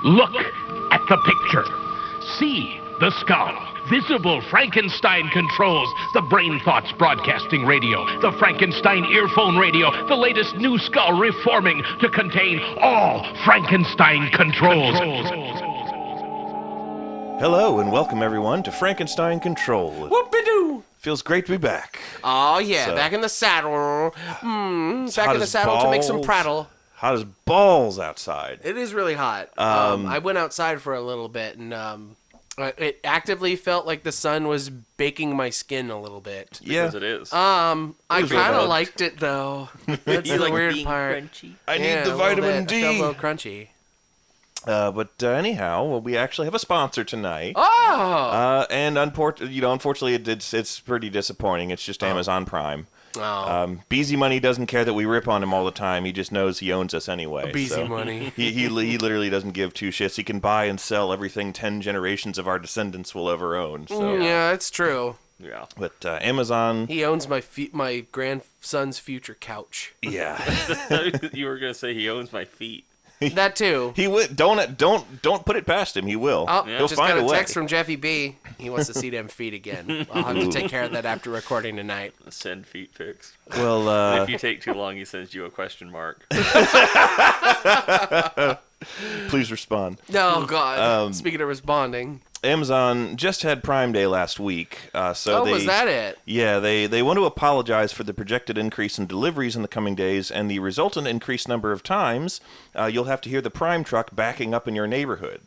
Look at the picture. See the skull. Visible Frankenstein controls. The Brain Thoughts Broadcasting Radio. The Frankenstein Earphone Radio. The latest new skull reforming to contain all Frankenstein controls. Hello and welcome everyone to Frankenstein Control. Whoop-a-doo! Feels great to be back. Oh yeah, back in the saddle. Back in the saddle to make some prattle. Hot as balls outside. It is really hot. I went outside for a little bit, and it actively felt like the sun was baking my skin a little bit. Yeah, because it is. I kind of liked it though. That's the weird part. Crunchy? I need the vitamin D. I felt a little crunchy. But anyhow, we actually have a sponsor tonight. Oh! And unfortunately, it's pretty disappointing. It's just Amazon Prime. Oh. Beezy Money doesn't care that we rip on him all the time. He just knows he owns us anyway. Beezy Money. He literally doesn't give two shits. He can buy and sell everything 10 generations of our descendants will ever own. So. Yeah, it's true. Yeah. But Amazon... He owns my grandson's future couch. Yeah. You were going to say he owns my feet. That too. He will. Don't put it past him. He will. Oh, He'll just find got a way. text from Jeffy B. He wants to see them feet again. I'll have to take care of that after recording tonight. Send feet pics. Well, If you take too long, he sends you a question mark. please respond. Oh God. Speaking of responding. Amazon just had Prime Day last week. Was that it? Yeah, they want to apologize for the projected increase in deliveries in the coming days and the resultant increased number of times you'll have to hear the Prime truck backing up in your neighborhood,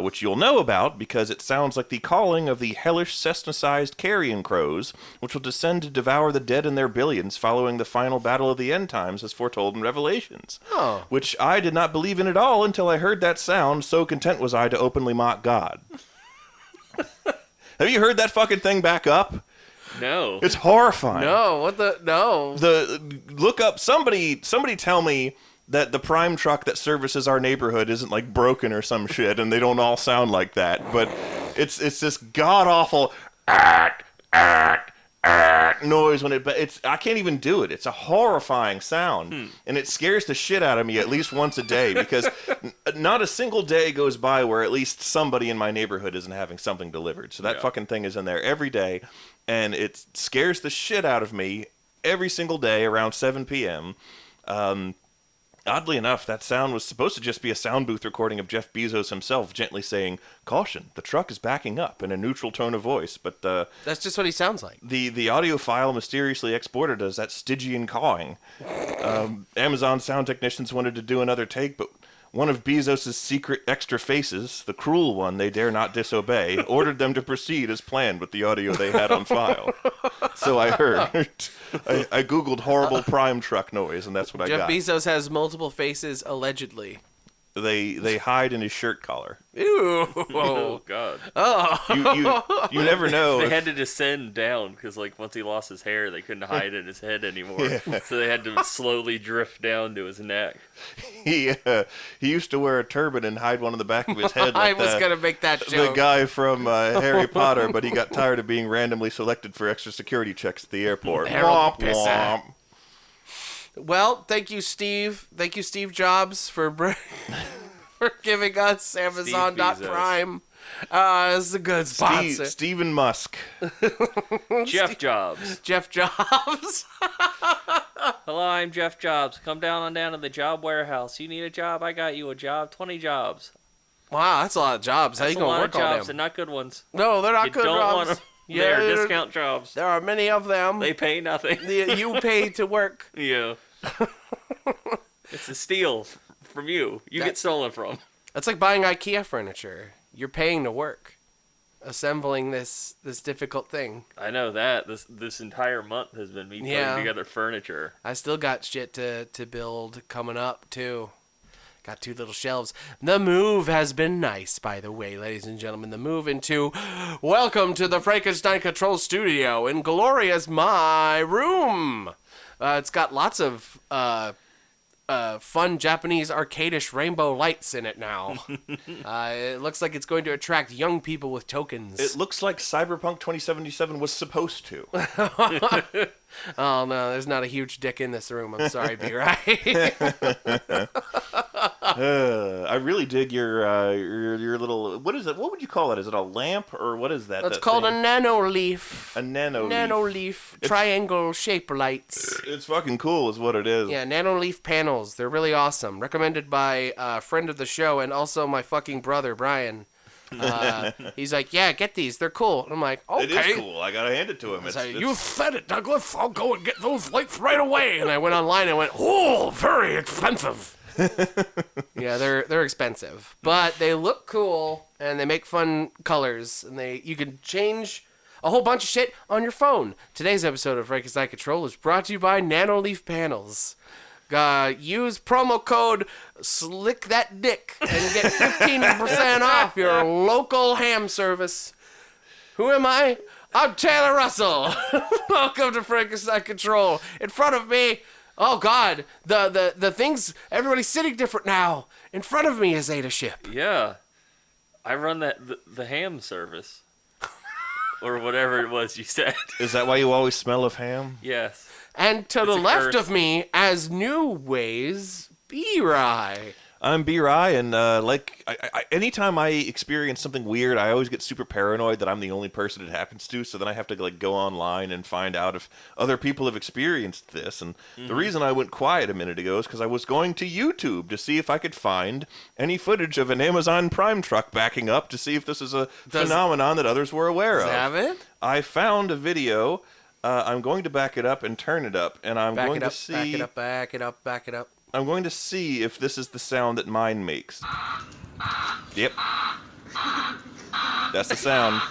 which you'll know about because it sounds like the calling of the hellish Cessna-sized carrion crows, which will descend to devour the dead in their billions following the final battle of the end times as foretold in Revelations. Oh. Which I did not believe in at all until I heard that sound, so content was I to openly mock God. Have you heard that fucking thing back up? No. It's horrifying. No. Look up, somebody tell me that the Prime truck that services our neighborhood isn't like broken or some shit, and they don't all sound like that. But it's this god awful noise when I can't even do it. It's a horrifying sound, and it scares the shit out of me at least once a day because not a single day goes by where at least somebody in my neighborhood isn't having something delivered. So that fucking thing is in there every day, and it scares the shit out of me every single day around 7 p.m. Oddly enough, that sound was supposed to just be a sound booth recording of Jeff Bezos himself gently saying, "Caution, the truck is backing up," in a neutral tone of voice. But that's just what he sounds like. The audio file mysteriously exported as that Stygian cawing. Amazon sound technicians wanted to do another take, but one of Bezos' secret extra faces, the cruel one they dare not disobey, ordered them to proceed as planned with the audio they had on file. So I heard. I googled horrible Prime truck noise, and that's what I got. Jeff Bezos has multiple faces, allegedly. They hide in his shirt collar. Ew. Oh, God. Oh. You never know. They had to descend down because, like, once he lost his hair, they couldn't hide in his head anymore. Yeah. So they had to slowly drift down to his neck. He used to wear a turban and hide one on the back of his head. Like I was going to make that joke. The guy from Harry Potter, but he got tired of being randomly selected for extra security checks at the airport. Harold Womp, womp. Well, thank you, Steve. Thank you, Steve Jobs, for giving us Amazon.Prime. It's a good sponsor. Stephen Musk. Jeff Jobs. Jeff Jobs. Hello, I'm Jeff Jobs. Come down to the job warehouse. You need a job? I got you a job. 20 jobs. Wow, that's a lot of jobs. How you going to work on them? Jobs and not good ones. No, they're not good jobs. You don't want them. Yeah, they're discount jobs. There are many of them. They pay nothing. You pay to work. Yeah. It's a steal from you. You get stolen from. That's like buying IKEA furniture. You're paying to work, assembling this difficult thing. I know that. This entire month has been me putting together furniture. I still got shit to build coming up, too. Got 2 little shelves. The move has been nice, by the way, ladies and gentlemen. The move into welcome to the Frankenstein Control Studio in glorious my room. It's got lots of fun Japanese arcadish rainbow lights in it now. It looks like it's going to attract young people with tokens. It looks like Cyberpunk 2077 was supposed to. Oh, no, there's not a huge dick in this room. I'm sorry, B-Right. I really dig your little. What is it? What would you call it? Is it a lamp or what is that? That's that called thing? a nano leaf. A nano Nano-leaf triangle shape lights. It's fucking cool, is what it is. Yeah, nano-leaf panels. They're really awesome. Recommended by a friend of the show and also my fucking brother, Brian. He's like, yeah, get these. They're cool. I'm like, okay. It is cool. I gotta hand it to him. You said it, Douglas. I'll go and get those lights right away. And I went online and went, oh, very expensive. Yeah, they're expensive, but they look cool and they make fun colors, and you can change a whole bunch of shit on your phone. Today's episode of Frankenstein Control is brought to you by Nanoleaf Panels. Use promo code SlickThatDick and get 15% off your local ham service. Who am I? I'm Taylor Russell. Welcome to Frankenstein Control. In front of me, oh God, the things, everybody's sitting different now. In front of me is Ada Ship. Yeah. I run the ham service. Or whatever it was you said. Is that why you always smell of ham? Yes. And to the left curse. of me, as new ways, B-Rye. I'm B-Rye, and anytime I experience something weird, I always get super paranoid that I'm the only person it happens to, so then I have to go online and find out if other people have experienced this. And the reason I went quiet a minute ago is because I was going to YouTube to see if I could find any footage of an Amazon Prime truck backing up to see if this is a phenomenon that others were aware of. Have it? I found a video. I'm going to back it up and turn it up, and I'm going to see... Back it up, back it up, back it up. I'm going to see if this is the sound that mine makes. Yep. That's the sound.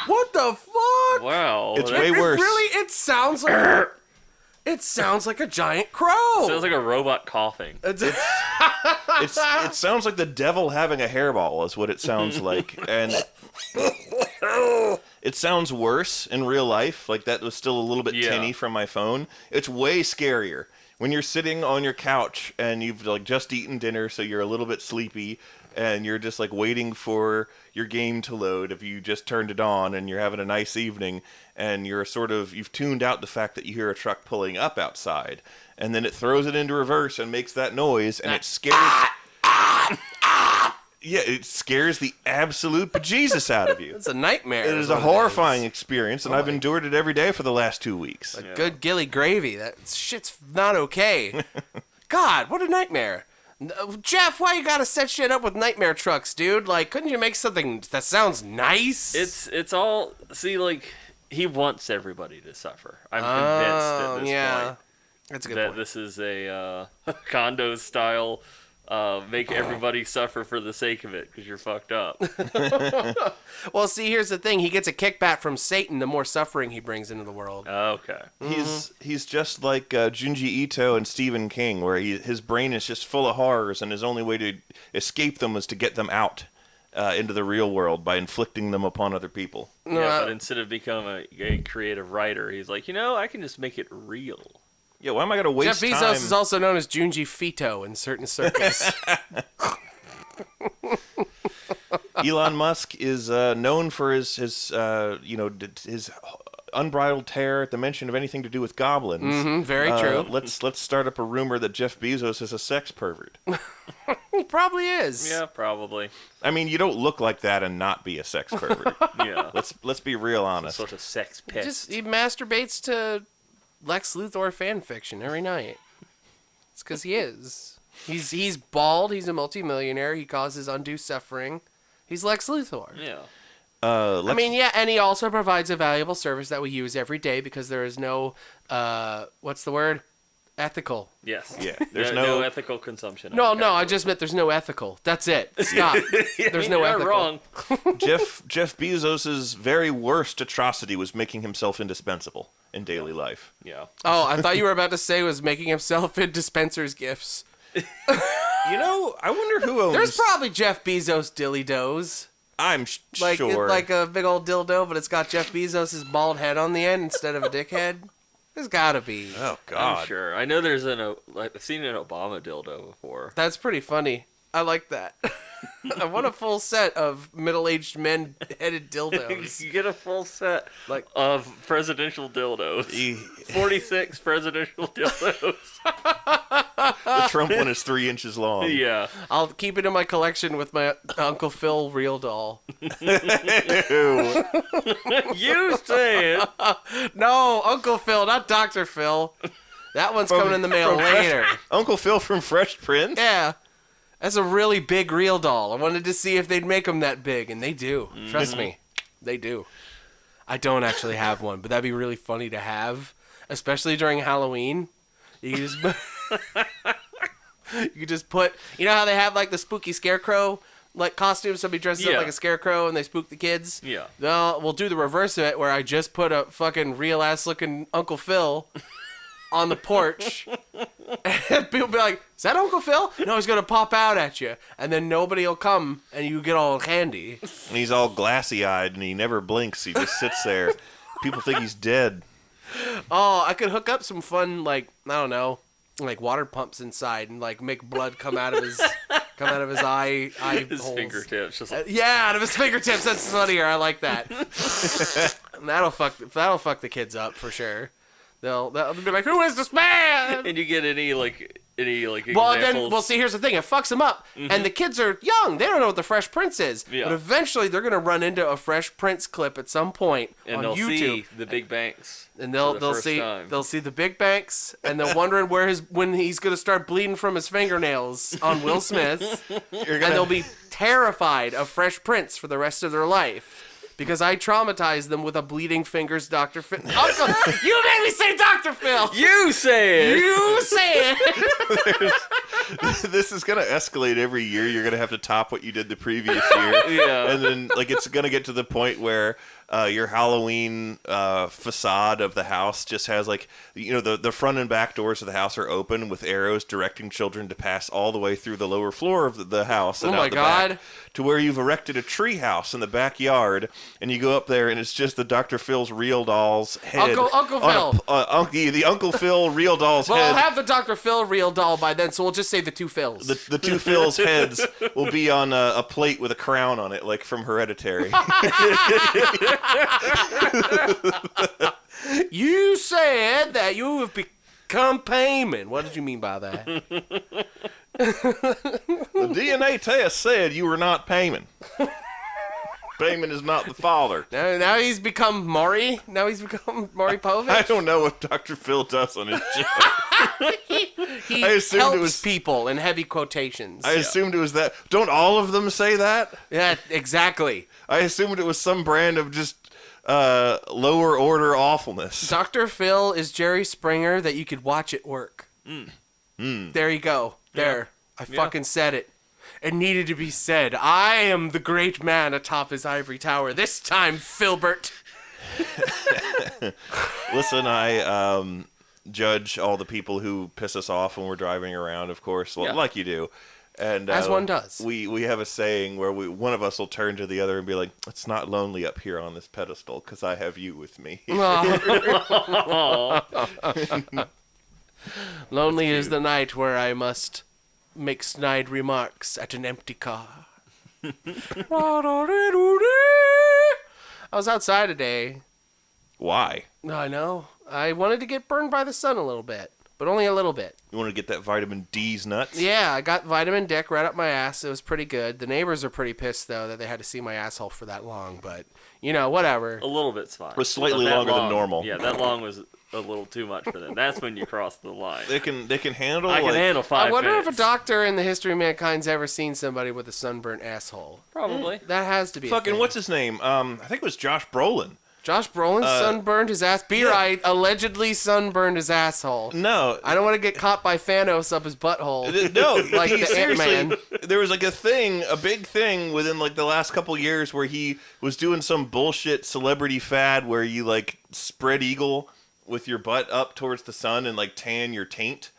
What the fuck? Wow. It's way worse. It sounds like... It sounds like a giant crow. Sounds like a robot coughing. It sounds like the devil having a hairball is what it sounds like. And it sounds worse in real life. Like that was still a little bit tinny from my phone. It's way scarier. When you're sitting on your couch and you've just eaten dinner, so you're a little bit sleepy, and you're just waiting for your game to load if you just turned it on and you're having a nice evening, and you've tuned out the fact that you hear a truck pulling up outside, and then it throws it into reverse and makes that noise, and it scares... Yeah, it scares the absolute bejesus out of you. It's a nightmare. It is a horrifying experience, and I've endured it every day for the last 2 weeks. Good gilly gravy. That shit's not okay. God, what a nightmare. Jeff, why you gotta set shit up with nightmare trucks, dude? Couldn't you make something that sounds nice? It's all... See, he wants everybody to suffer. I'm convinced at this point. That's a good that point. This is a condo style... make everybody suffer for the sake of it because you're fucked up. Well, see, here's the thing. He gets a kickback from Satan the more suffering he brings into the world. Okay. He's just like Junji Ito and Stephen King, where his brain is just full of horrors, and his only way to escape them is to get them out into the real world by inflicting them upon other people. Yeah, but instead of becoming a creative writer, he's like, I can just make it real. Yeah, why am I going to waste Jeff Bezos time? is also known as Junji Fito in certain circles. Elon Musk is known for his unbridled terror at the mention of anything to do with goblins. Very true. Let's start up a rumor that Jeff Bezos is a sex pervert. He probably is. Yeah, probably. I mean, you don't look like that and not be a sex pervert. Yeah. Let's be real honest. Sort of sex pest. He masturbates to Lex Luthor fan fiction every night. It's because he is. He's bald. He's a multimillionaire. He causes undue suffering. He's Lex Luthor. Yeah. And he also provides a valuable service that we use every day because there is no, what's the word? Ethical. Yes. Yeah. There's no ethical consumption. No, I just meant there's no ethical. That's it. Stop. There's no you're ethical. Wrong. Jeff Bezos's very worst atrocity was making himself indispensable in daily life. Yeah. Oh, I thought you were about to say was making himself in Dispenser's gifts. I wonder who owns... There's probably Jeff Bezos dilly does. I'm sure. Like a big old dildo, but it's got Jeff Bezos' bald head on the end instead of a dickhead. There's gotta be. Oh, God. I'm sure. I know there's I've seen an Obama dildo before. That's pretty funny. I like that. I want a full set of middle-aged men-headed dildos. You get a full set of presidential dildos. 46 presidential dildos. The Trump one is 3 inches long. Yeah. I'll keep it in my collection with my Uncle Phil real doll. Ew. You said. No, Uncle Phil, not Dr. Phil. That one's coming in the mail later. Uncle Phil from Fresh Prince? Yeah. That's a really big real doll. I wanted to see if they'd make them that big, and they do. Trust me. They do. I don't actually have one, but that'd be really funny to have, especially during Halloween. You can just... You could just put, you know how they have like the spooky scarecrow like costume, somebody dresses up like a scarecrow and they spook the kids? Yeah. Well, we'll do the reverse of it where I just put a fucking real ass looking Uncle Phil on the porch. And people be like, is that Uncle Phil? No, he's gonna pop out at you. And then nobody will come and you get all handy. And he's all glassy eyed and he never blinks. He just sits there. People think he's dead. Oh, I could hook up some fun, like, I don't know, like water pumps inside and like make blood come out of his eye His holes. Fingertips. Just like... Yeah, out of his fingertips. That's funnier. I like that. That'll fuck the kids up for sure. They'll be like, who is this man? And you get any examples? Well, see, here's the thing. It fucks them up. And the kids are young. They don't know what the Fresh Prince is. Yeah. But eventually, they're going to run into a Fresh Prince clip at some point and on they'll YouTube. See the Big Banks. And they'll see the Big Banks, and they're wondering when he's going to start bleeding from his fingernails on Will Smith. And they'll be terrified of Fresh Prince for the rest of their life. Because I traumatized them with a bleeding fingers Dr. Phil. Uncle, you made me say Dr. Phil. You say it. You say it. This is going to escalate every year. You're going to have to top what you did the previous year. Yeah. And then it's going to get to the point where your Halloween facade of the house just has the front and back doors of the house are open with arrows directing children to pass all the way through the lower floor of the house. And oh my God. Back to where you've erected a tree house in the backyard, and you go up there and it's just the Dr. Phil's real doll's head. Uncle Phil. The Uncle Phil real doll's head. Well, I'll have the Dr. Phil real doll by then, so we'll just say the two Phils. The two Phil's heads will be on a plate with a crown on it, like from Hereditary. You said that you have become payment. What did you mean by that? The DNA test said you were not Payman. Payman is not the father. Now he's become Maury. Now he's become Maury Povich. I don't know what Dr. Phil does on his show. He I assumed helps it was people in heavy quotations. I assumed it was that. Don't all of them say that? Yeah, exactly. I assumed it was some brand of just lower order awfulness. Dr. Phil is Jerry Springer that you could watch at work. There you go. There. I fucking said it. It needed to be said. I am the great man atop his ivory tower. This time, Filbert. Listen, I judge all the people who piss us off when we're driving around, of course, like you do. And as one does. We have a saying where one of us will turn to the other and be like, it's not lonely up here on this pedestal because I have you with me. Lonely is the night where I must make snide remarks at an empty car. I was outside today. Why? I know. I wanted to get burned by the sun a little bit, but only a little bit. You want to get that vitamin D's nuts? Yeah, I got vitamin Dick right up my ass. It was pretty good. The neighbors are pretty pissed, though, that they had to see my asshole for that long, but, whatever. A little bit's fine. It was slightly longer than normal. Yeah, that long was a little too much for them. That's when you cross the line. They can handle. I can handle 5 minutes. I wonder if a doctor in the history of mankind's ever seen somebody with a sunburnt asshole. Probably. That has to be. Fucking what's his name? I think it was Josh Brolin. Josh Brolin sunburned his ass. Right. Allegedly sunburned his asshole. No. I don't want to get caught by Thanos up his butthole. No. Like the seriously, Ant-Man. there was a big thing within the last couple years where he was doing some bullshit celebrity fad where you spread eagle with your butt up towards the sun and tan your taint,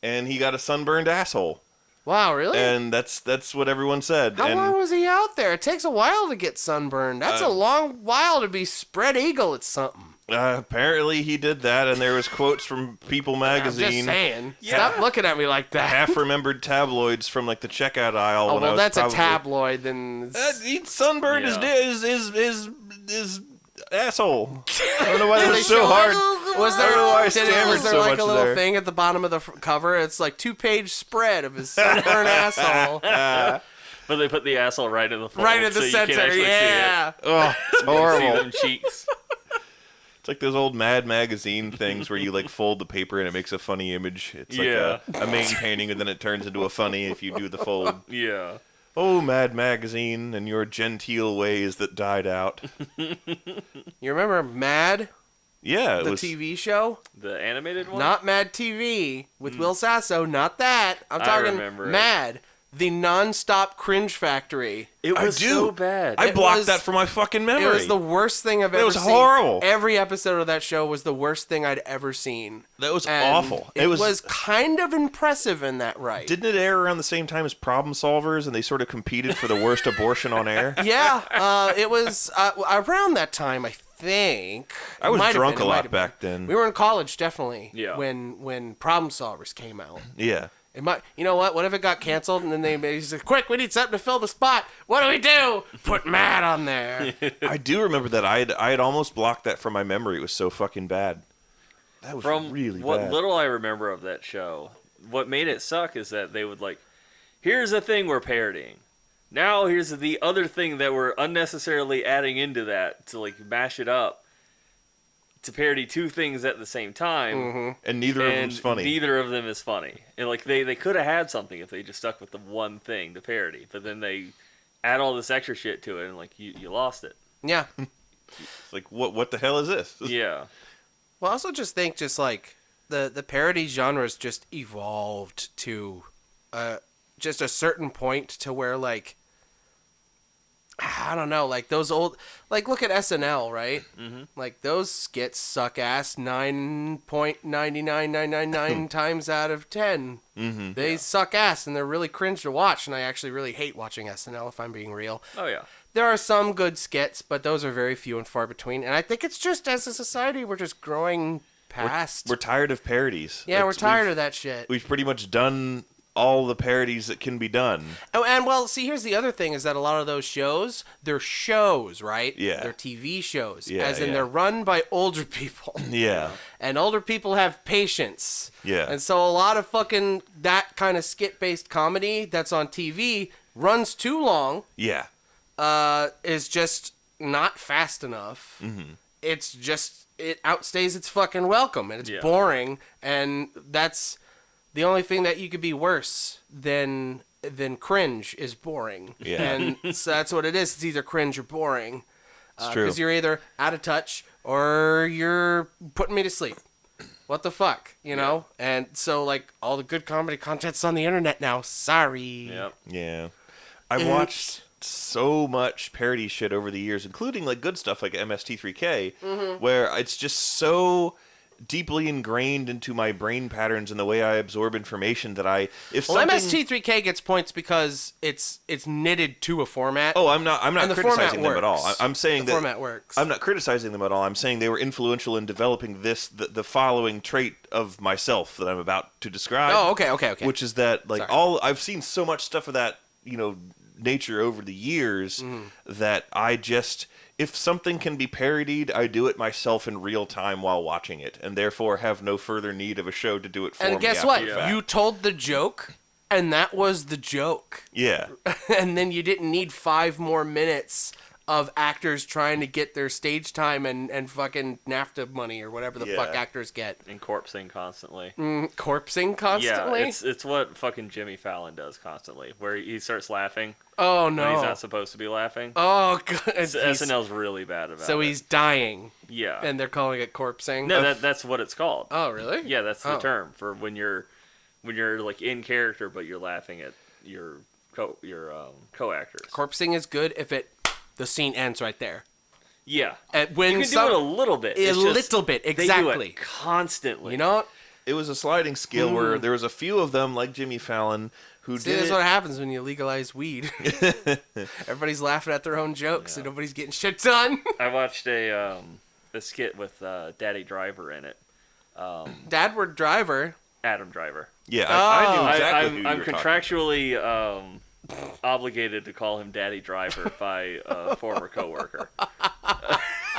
and he got a sunburned asshole. Wow, really? And that's what everyone said. How long was he out there? It takes a while to get sunburned. That's a long while to be spread eagle at something. Apparently he did that, and there was quotes from People I'm magazine. just saying. Stop looking at me like that. Half-remembered tabloids from like the checkout aisle. Oh, when well, I was that's probably, a tabloid. Then Sunburn Yeah. is asshole. I don't know why that was so hard. Was there, I don't know why I was stammered there so like much a little there. thing at the bottom of the cover? It's like 2-page spread of his sunburned asshole. But they put the asshole right in the fold, Right in the so you can center, actually yeah. Oh, it's see horrible. them cheeks. It's like those old Mad Magazine things where you like fold the paper and it makes a funny image. It's like a main painting and then it turns into a funny if you do the fold. Yeah. Oh, Mad Magazine and your genteel ways that died out. You remember Mad, Yeah, it the was. TV show? The animated one? Not Mad TV with Will Sasso. Not that. I'm talking remember it. Mad, the non-stop cringe factory. It was I do. so bad. I It blocked was- that from my fucking memory. It was the worst thing I've ever was seen. horrible. Every episode of that show was the worst thing I'd ever seen. That was And awful. It was kind of impressive in that right. Didn't it air around the same time as Problem Solvers, and they sort of competed for the worst abortion on air? Yeah, it was around that time, I think. I was Might have drunk been, a it might lot have back been. then. We were in college, definitely. Yeah. When Problem Solvers came out. Yeah. It might, you know what? What if it got canceled and then they said, "Quick, we need something to fill the spot. What do we do? Put Mad on there." I do remember that. I had almost blocked that from my memory. It was so fucking bad. That was From really what bad. little I remember of that show, what made it suck is that they would like, here's a thing we're parodying. Now here's the other thing that we're unnecessarily adding into that to like mash it up to parody two things at the same time. And neither of And them's funny. neither of them is funny. And like they could have had something if they just stuck with the one thing to parody, but then they add all this extra shit to it, and like you lost it. Yeah. It's like, what the hell is this? Yeah. Well, I also just think like the parody genres just evolved to just a certain point to where like I don't know, like those old, like look at SNL, right? Mm-hmm. Like those skits suck ass 9.99999 times out of 10. Mm-hmm. They suck ass and they're really cringe to watch, and I actually really hate watching SNL if I'm being real. Oh yeah. There are some good skits, but those are very few and far between. And I think it's just as a society we're just growing past. We're tired of parodies. Yeah, we're tired of that shit. We've pretty much done all the parodies that can be done. Oh, and well, see, here's the other thing is that a lot of those shows, they're shows, right? Yeah. They're TV shows. Yeah, as in yeah. they're run by older people. Yeah. And older people have patience. Yeah. And so a lot of fucking that kind of skit-based comedy that's on TV runs too long, Yeah. is just not fast enough. Mm-hmm. It's just, it outstays its fucking welcome, and it's boring, and that's the only thing that you could be worse than cringe is boring. Yeah. And so that's what it is. It's either cringe or boring. It's true. Because you're either out of touch or you're putting me to sleep. What the fuck, you know? And so, like, all the good comedy content's on the internet now. Sorry. Yep. Yeah. I watched so much parody shit over the years, including like good stuff like MST3K, where it's just so deeply ingrained into my brain patterns and the way I absorb information that Well, MST3K gets points because it's knitted to a format. Oh, I'm not And the criticizing format them at all. works. I'm saying The that format works. I'm not criticizing them at all. I'm saying they were influential in developing the following trait of myself that I'm about to describe. Oh, okay. Which is that like Sorry. I've seen so much stuff of that, nature over the years that I just, if something can be parodied, I do it myself in real time while watching it, and therefore have no further need of a show to do it for me. And guess after what? the fact. You told the joke, and that was the joke. Yeah. And then you didn't need 5 more minutes of actors trying to get their stage time and fucking NAFTA money or whatever the fuck actors get. And corpsing constantly. Corpsing constantly? Yeah, it's what fucking Jimmy Fallon does constantly, where he starts laughing Oh, when no. he's not supposed to be laughing. Oh, God. SNL's really bad about it. So he's dying, Yeah. and they're calling it corpsing? No, that's what it's called. Oh, really? Yeah, that's the Oh. term for when you're like in character but you're laughing at your co-actors. Corpsing is good if the scene ends right there. Yeah. And when You can do it a little bit. A It's just little bit, They do exactly. it constantly. You know what? It was a sliding scale where there was a few of them, like Jimmy Fallon, who See, did that's it. what happens when you legalize weed. Everybody's laughing at their own jokes and nobody's getting shit done. I watched a skit with Daddy Driver in it. Dadward Driver. Adam Driver. Yeah, I knew exactly who you I'm were contractually obligated to call him Daddy Driver by a former coworker.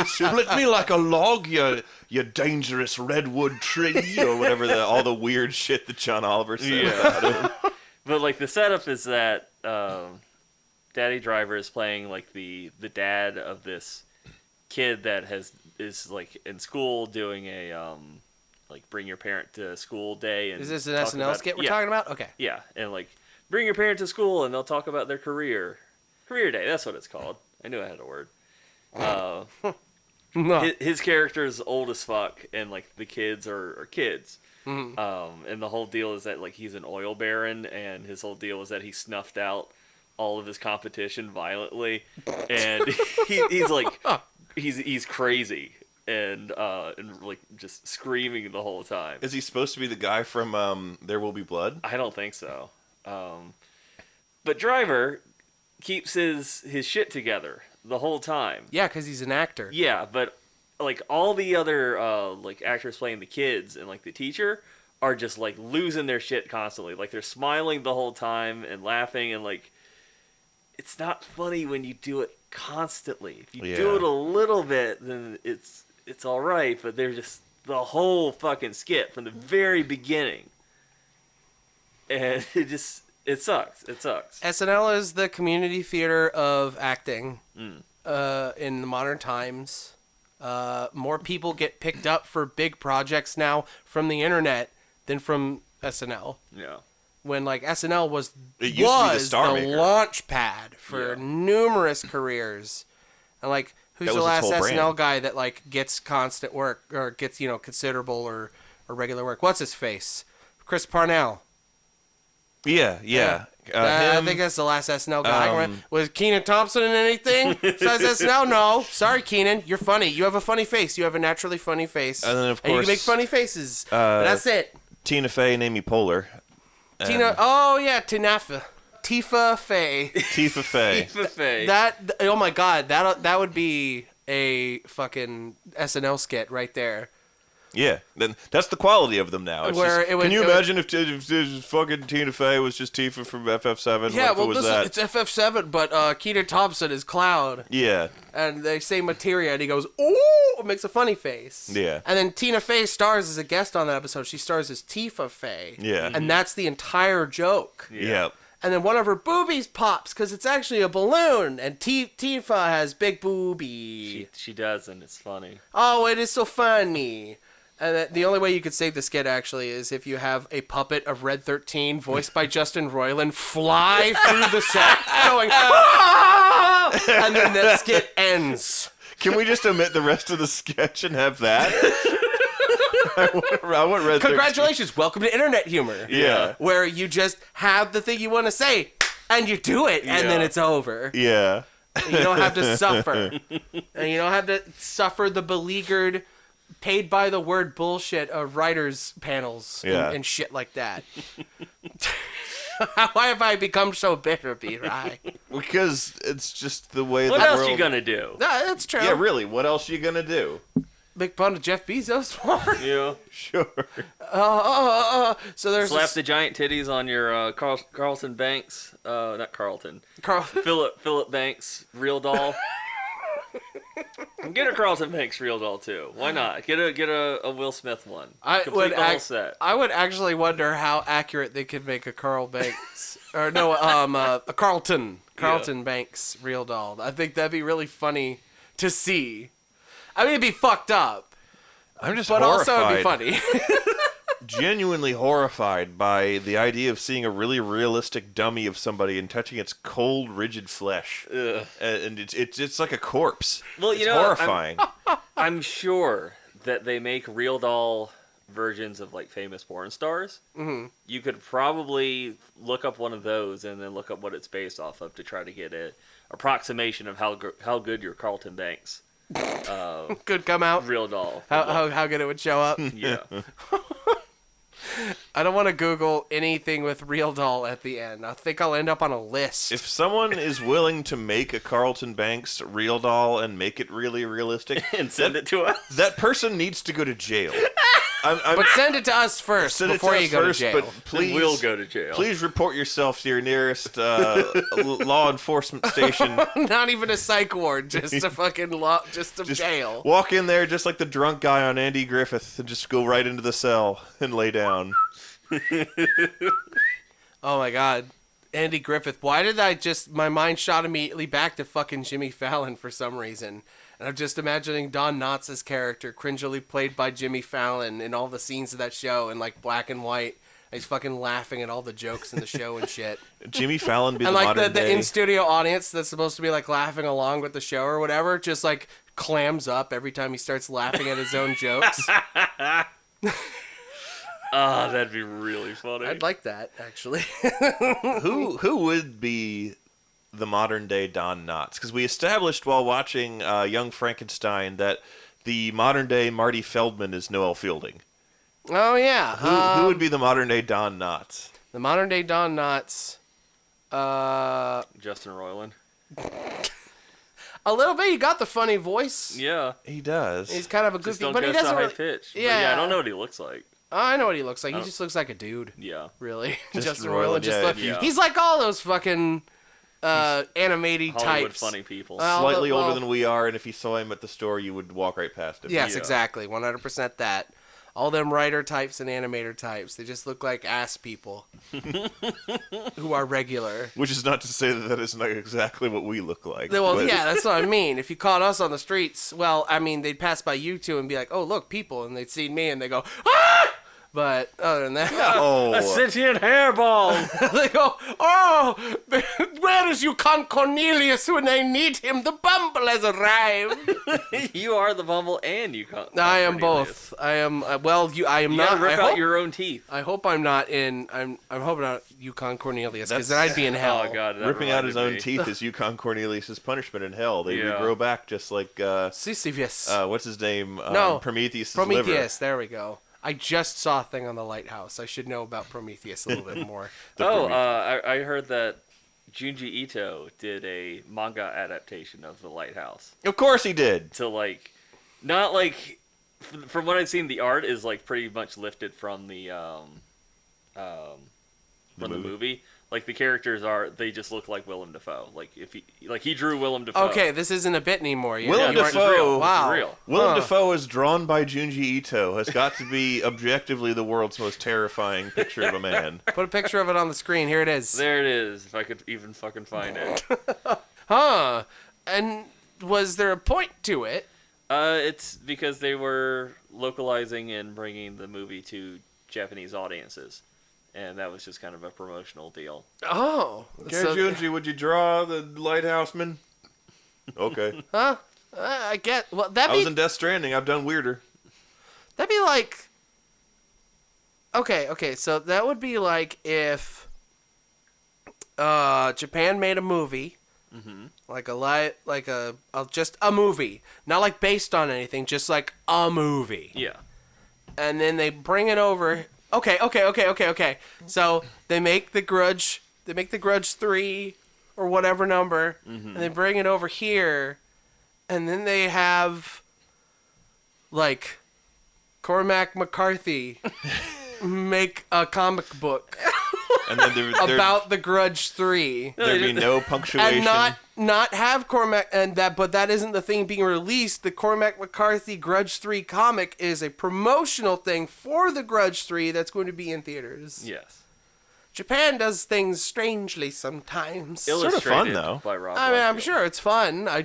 Split me like a log, you dangerous redwood tree, or whatever all the weird shit that John Oliver said about him. But like the setup is that Daddy Driver is playing like the dad of this kid that is like in school doing a like bring your parent to school day. And is this an SNL skit we're talking about? Okay. Yeah, and like bring your parent to school and they'll talk about their career day. That's what it's called. I knew I had a word. His character is old as fuck, and like the kids are kids. Mm-hmm. And the whole deal is that like he's an oil baron, and his whole deal is that he snuffed out all of his competition violently, and he's like he's crazy and like just screaming the whole time. Is he supposed to be the guy from There Will Be Blood? I don't think so. But Driver keeps his shit together the whole time. Yeah, because he's an actor. Yeah, but like all the other like actors playing the kids and like the teacher are just like losing their shit constantly. Like they're smiling the whole time and laughing, and like it's not funny when you do it constantly. If you do it a little bit, then it's all right. But they're just the whole fucking skit from the very beginning, and it sucks. It sucks. SNL is the community theater of acting in the modern times. More people get picked up for big projects now from the internet than from SNL. Yeah. When like SNL was the launch pad for numerous careers, and like who's the last SNL guy that like gets constant work or gets considerable or regular work? What's his face? Chris Parnell. Yeah. I think that's the last SNL guy. Was Kenan Thompson in anything besides SNL? No. Sorry, Kenan. You're funny. You have a funny face. You have a naturally funny face. And then, of course, you can make funny faces. That's it. Tina Fey and Amy Poehler. Tifa Fey. Tifa Fey. Tifa Fey. Oh my God. That would be a fucking SNL skit right there. Yeah, then that's the quality of them now. Can you imagine if fucking Tina Fey was just Tifa from FF7? Yeah, it's FF7, but Kenan Thompson is Cloud. Yeah. And they say materia, and he goes, ooh, makes a funny face. Yeah. And then Tina Fey stars as a guest on that episode. She stars as Tifa Fey. Yeah. And that's the entire joke. Yeah. And then one of her boobies pops because it's actually a balloon, and Tifa has big boobies. She does, and it's funny. Oh, it is so funny. And the only way you could save the skit, actually, is if you have a puppet of Red 13, voiced by Justin Roiland, fly through the set, going, ah! And then that skit ends. Can we just omit the rest of the sketch and have that? I want Red 13. Congratulations, welcome to Internet Humor. Yeah. Where you just have the thing you want to say, and you do it, and then it's over. Yeah. And you don't have to suffer. And you don't have to suffer the beleaguered, paid by the word bullshit of writers' panels and shit like that. Why have I become so bitter, B-Rye? Because it's just the way what else you gonna do? No, that's true. Yeah, really, what else you gonna do? Make fun of Jeff Bezos more? Yeah. Sure. So there's slap the giant titties on your Carlton Banks, not Carlton. Philip Banks real doll. Get a Carlton Banks real doll too. Why not? Get a Will Smith one. I would actually wonder how accurate they could make a Carl Banks or no, a Carlton Banks real doll. I think that'd be really funny to see. I mean, it'd be fucked up. I'm just but horrified. Also it'd be funny. Genuinely horrified by the idea of seeing a really realistic dummy of somebody and touching its cold, rigid flesh. Ugh. And it's like a corpse. Well, it's horrifying. I'm sure that they make real doll versions of like famous porn stars. Mm-hmm. You could probably look up one of those and then look up what it's based off of to try to get an approximation of how good your Carlton Banks could come out. Real doll. How good it would show up. Yeah. I don't want to Google anything with real doll at the end. I think I'll end up on a list. If someone is willing to make a Carlton Banks real doll and make it really realistic, and send it to us. that person needs to go to jail. But send it to us first before you go to jail. But please, Then we'll go to jail. Please report yourself to your nearest law enforcement station. Not even a psych ward, just a fucking just a jail. Walk in there just like the drunk guy on Andy Griffith and just go right into the cell and lay down. Oh my god. Andy Griffith. Why did my mind shot immediately back to fucking Jimmy Fallon for some reason. And I'm just imagining Don Knotts' character, cringily played by Jimmy Fallon in all the scenes of that show in like black and white. He's fucking laughing at all the jokes in the show and shit. Jimmy Fallon be and the like modern the day. in-studio audience that's supposed to be like laughing along with the show or whatever, just like clams up every time he starts laughing at his own jokes. Ah, that'd be really funny. I'd like that, actually. Who would be the modern day Don Knotts? Because we established while watching Young Frankenstein that the modern day Marty Feldman is Noel Fielding. Oh, yeah. Who would be the modern day Don Knotts? The modern day Don Knotts. Justin Roiland. A little bit. He got the funny voice. Yeah. He does. He's kind of a Just goofy, don't but go he so doesn't high really... pitch. Yeah. But yeah, I don't know what he looks like. I know what he looks like. He just looks like a dude. Yeah. Really. Justin Justin Roiland, Roiland. yeah. He's like all those fucking animated Hollywood types. funny people. Slightly well- older than we are, and if you saw him at the store, you would walk right past him. Yes, Yeah. exactly. 100% that. All them writer types and animator types. They just look like ass people who are regular. Which is not to say that isn't exactly what we look like. Well, but- yeah, that's what I mean. If you caught us on the streets, well, I mean, they'd pass by you two and be like, oh, look, people. And they'd see me and they go, ah! But other than that, A sentient hairball. they go, oh, where is Yukon Cornelius when I need him? The Bumble has arrived. You are the Bumble and you can't. I am both. I am, I am You not. gotta rip I out hope, your own teeth. I hope I'm not in, I'm hoping not Yukon Cornelius, because then I'd be in hell. Oh god, that Ripping out his own reminded me. teeth is Yukon Cornelius' punishment in hell. They Yeah. regrow back just like, Sisyphus. what's his name? No. Prometheus' Prometheus, there we go. I just saw a thing on the lighthouse. I should know about Prometheus a little bit more. I heard that Junji Ito did a manga adaptation of The Lighthouse. Of course he did. To like, not like, from what I've seen, the art is like pretty much lifted from the movie. Like the characters they just look like Willem Dafoe. Like if he drew Willem Dafoe. Okay, this isn't a bit anymore. Willem you aren't- Dafoe- real. Wow. It's real. Willem Dafoe is drawn by Junji Ito. Has got to be objectively the world's most terrifying picture of a man. Put a picture of it on the screen. Here it is. There it is. If I could even fucking find it. Huh. And was there a point to it? It's because they were localizing and bringing the movie to Japanese audiences. And that was just kind of a promotional deal. Oh. Okay, Junji, would you draw the lighthouseman? Okay. Huh? I get. Well, I was in Death Stranding. I've done weirder. that'd be like. Okay. So that would be like if Japan made a movie. Mm-hmm. Just a movie, not like based on anything, just like a movie. Yeah. And then they bring it over. Okay. So they make the Grudge 3 or whatever number, and they bring it over here, and then they have like Cormac McCarthy make a comic book And then about the Grudge 3. there'd be no punctuation. And not have Cormac, but that isn't the thing being released. The Cormac McCarthy Grudge 3 comic is a promotional thing for the Grudge 3 that's going to be in theaters. Yes. Japan does things strangely sometimes. Sort of Illustrated fun, though. by Rob I mean, I'm Liefeld. sure it's fun. I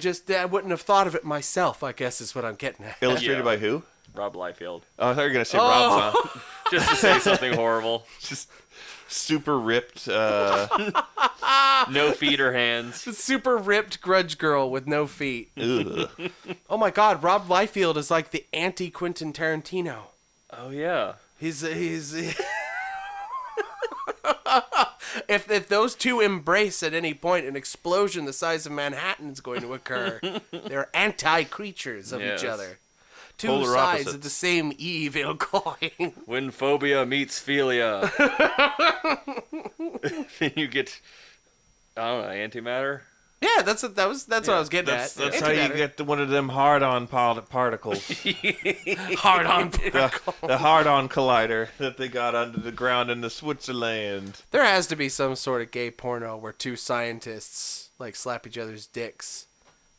wouldn't have thought of it myself, I guess is what I'm getting at. Illustrated Yeah. by who? Rob Liefeld. Oh, I thought you were going to say Rob Zombie. Just to say something horrible. Just super ripped. No feet or hands. The super ripped Grudge girl with no feet. Ugh. Oh my god, Rob Liefeld is like the anti-Quentin Tarantino. Oh, yeah. He's if those two embrace at any point, an explosion the size of Manhattan is going to occur. They're anti-creatures of each Yes. other. two Polar sides opposites. of the same evil coin. When phobia meets philia. Then you get, I don't know, antimatter? Yeah, that's what I was getting That's at. how you get one of them hard-on particles. hard on. The hard-on collider that they got under the ground in the Switzerland. There has to be some sort of gay porno where two scientists like slap each other's dicks,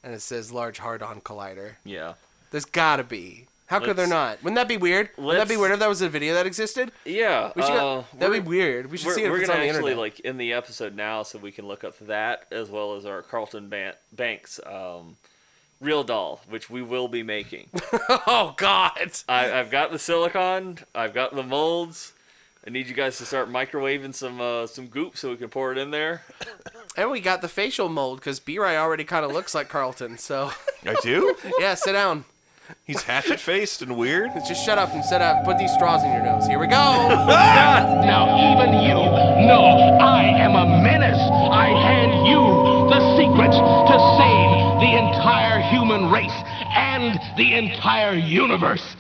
and it says "Large Hard-On Collider." Yeah. There's gotta be. How could there not? Wouldn't that be weird? Wouldn't that be weird if that was a video that existed? Yeah. That'd be weird. We should see it if it's on the internet. We're gonna actually in the episode now, so we can look up that as well as our Carlton Banks real doll, which we will be making. Oh God! I've got the silicone. I've got the molds. I need you guys to start microwaving some goop so we can pour it in there. And we got the facial mold because B-Ray already kind of looks like Carlton. So I do? yeah, sit down. He's hatchet-faced and weird? Just shut up and sit up. Put these straws in your nose. Here we go. Now even you know I am a menace. I hand you the secrets to save the entire human race and the entire universe.